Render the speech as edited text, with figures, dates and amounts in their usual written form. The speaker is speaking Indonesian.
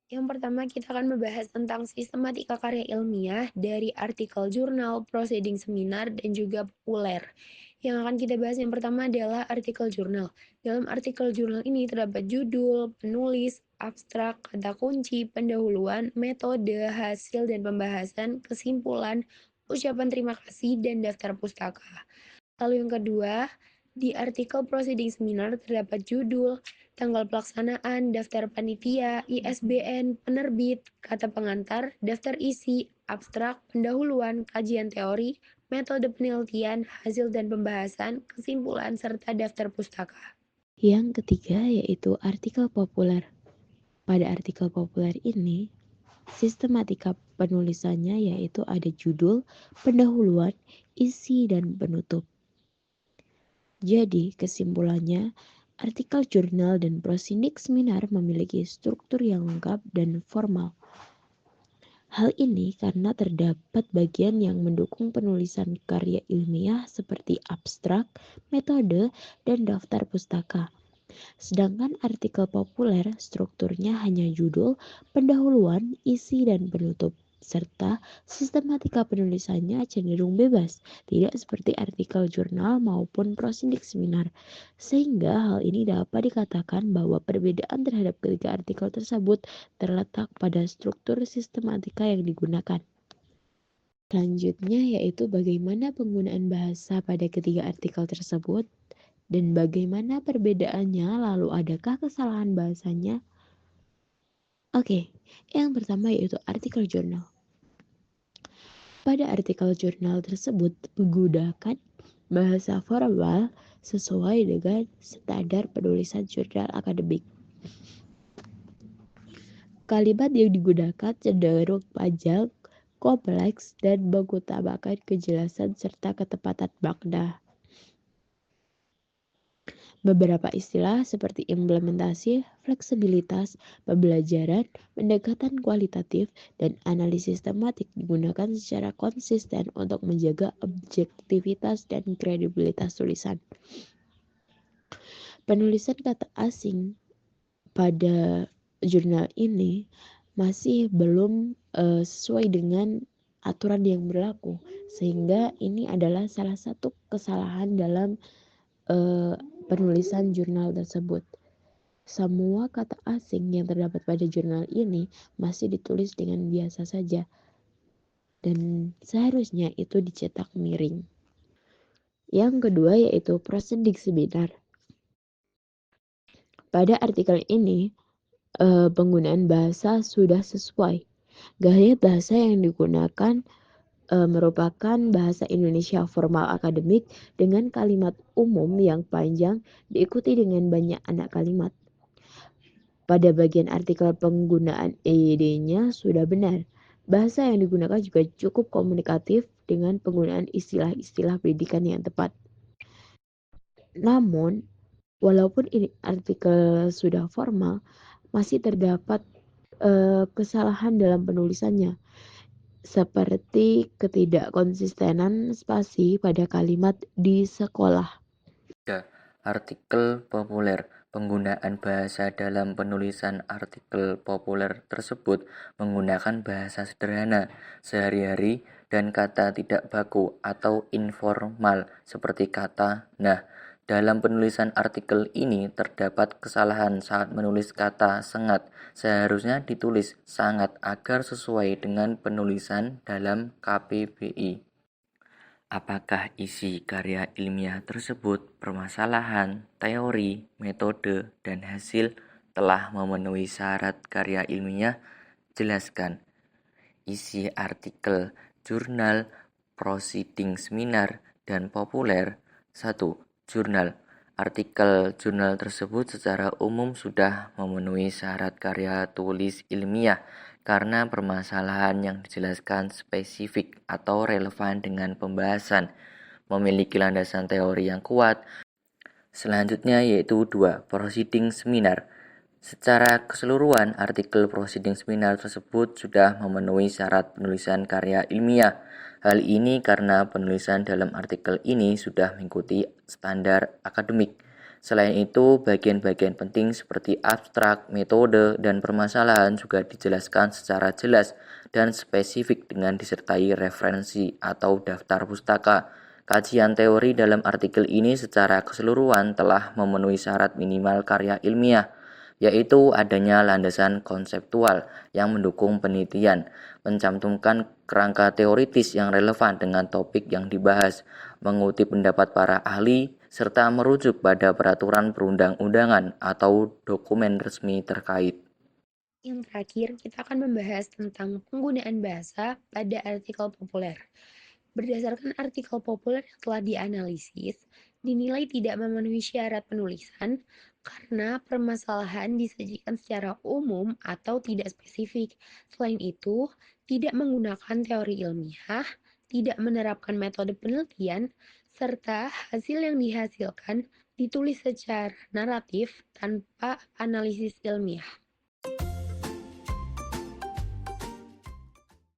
Yang pertama, kita akan membahas tentang sistematika karya ilmiah dari artikel jurnal, proceeding seminar, dan juga populer. Yang akan kita bahas yang pertama adalah artikel jurnal. Dalam artikel jurnal ini terdapat judul, penulis, abstrak, kata kunci, pendahuluan, metode, hasil dan pembahasan, kesimpulan, ucapan terima kasih, dan daftar pustaka. Lalu yang kedua, di artikel proceeding seminar terdapat judul, tanggal pelaksanaan, daftar panitia, ISBN, penerbit, kata pengantar, daftar isi, abstrak, pendahuluan, kajian teori, metode penelitian, hasil dan pembahasan, kesimpulan, serta daftar pustaka. Yang ketiga yaitu artikel populer. Pada artikel populer ini, sistematika penulisannya yaitu ada judul, pendahuluan, isi, dan penutup. Jadi, kesimpulannya, artikel jurnal dan prosindik seminar memiliki struktur yang lengkap dan formal. Hal ini karena terdapat bagian yang mendukung penulisan karya ilmiah seperti abstrak, metode, dan daftar pustaka. Sedangkan artikel populer strukturnya hanya judul, pendahuluan, isi, dan penutup, serta sistematika penulisannya cenderung bebas, tidak seperti artikel jurnal maupun prosindik seminar. Sehingga hal ini dapat dikatakan bahwa perbedaan terhadap ketiga artikel tersebut terletak pada struktur sistematika yang digunakan. Selanjutnya yaitu bagaimana penggunaan bahasa pada ketiga artikel tersebut dan bagaimana perbedaannya, lalu adakah kesalahan bahasanya? Oke, yang pertama yaitu artikel jurnal. Pada artikel jurnal tersebut menggunakan bahasa formal sesuai dengan standar penulisan jurnal akademik. Kalimat yang digunakan cenderung panjang, kompleks, dan mengutamakan kejelasan serta ketepatan makna. Beberapa istilah seperti implementasi, fleksibilitas, pembelajaran, pendekatan kualitatif, dan analisis tematik digunakan secara konsisten untuk menjaga objektivitas dan kredibilitas tulisan. Penulisan kata asing pada jurnal ini masih belum sesuai dengan aturan yang berlaku, sehingga ini adalah salah satu kesalahan dalam penulisan jurnal tersebut. Semua kata asing yang terdapat pada jurnal ini masih ditulis dengan biasa saja, dan seharusnya itu dicetak miring. Yang kedua yaitu prosedik seminar. Pada artikel ini, penggunaan bahasa sudah sesuai. Gaya bahasa yang digunakan merupakan bahasa Indonesia formal akademik dengan kalimat umum yang panjang diikuti dengan banyak anak kalimat. Pada bagian artikel penggunaan EYD-nya sudah benar. Bahasa yang digunakan juga cukup komunikatif dengan penggunaan istilah-istilah pendidikan yang tepat. Namun, walaupun ini artikel sudah formal, masih terdapat kesalahan dalam penulisannya, seperti ketidakkonsistenan spasi pada kalimat di sekolah. Artikel populer. Penggunaan bahasa dalam penulisan artikel populer tersebut menggunakan bahasa sederhana, sehari-hari, dan kata tidak baku atau informal seperti kata "nah". Dalam penulisan artikel ini terdapat kesalahan saat menulis kata sengat. Seharusnya ditulis sangat agar sesuai dengan penulisan dalam KPBI. Apakah isi karya ilmiah tersebut, permasalahan, teori, metode, dan hasil telah memenuhi syarat karya ilmiah? Jelaskan. Isi artikel, jurnal, proceeding seminar, dan populer. 1. Jurnal. Artikel jurnal tersebut secara umum sudah memenuhi syarat karya tulis ilmiah karena permasalahan yang dijelaskan spesifik atau relevan dengan pembahasan, memiliki landasan teori yang kuat. Selanjutnya yaitu 2. Proceeding seminar. Secara keseluruhan, artikel proceeding seminar tersebut sudah memenuhi syarat penulisan karya ilmiah. Hal ini karena penulisan dalam artikel ini sudah mengikuti standar akademik. Selain itu, bagian-bagian penting seperti abstrak, metode, dan permasalahan juga dijelaskan secara jelas dan spesifik dengan disertai referensi atau daftar pustaka. Kajian teori dalam artikel ini secara keseluruhan telah memenuhi syarat minimal karya ilmiah, yaitu adanya landasan konseptual yang mendukung penelitian, mencantumkan kerangka teoritis yang relevan dengan topik yang dibahas, mengutip pendapat para ahli, serta merujuk pada peraturan perundang-undangan atau dokumen resmi terkait. Yang terakhir, kita akan membahas tentang penggunaan bahasa pada artikel populer. Berdasarkan artikel populer yang telah dianalisis, dinilai tidak memenuhi syarat penulisan karena permasalahan disajikan secara umum atau tidak spesifik. Selain itu, tidak menggunakan teori ilmiah, tidak menerapkan metode penelitian, serta hasil yang dihasilkan ditulis secara naratif tanpa analisis ilmiah.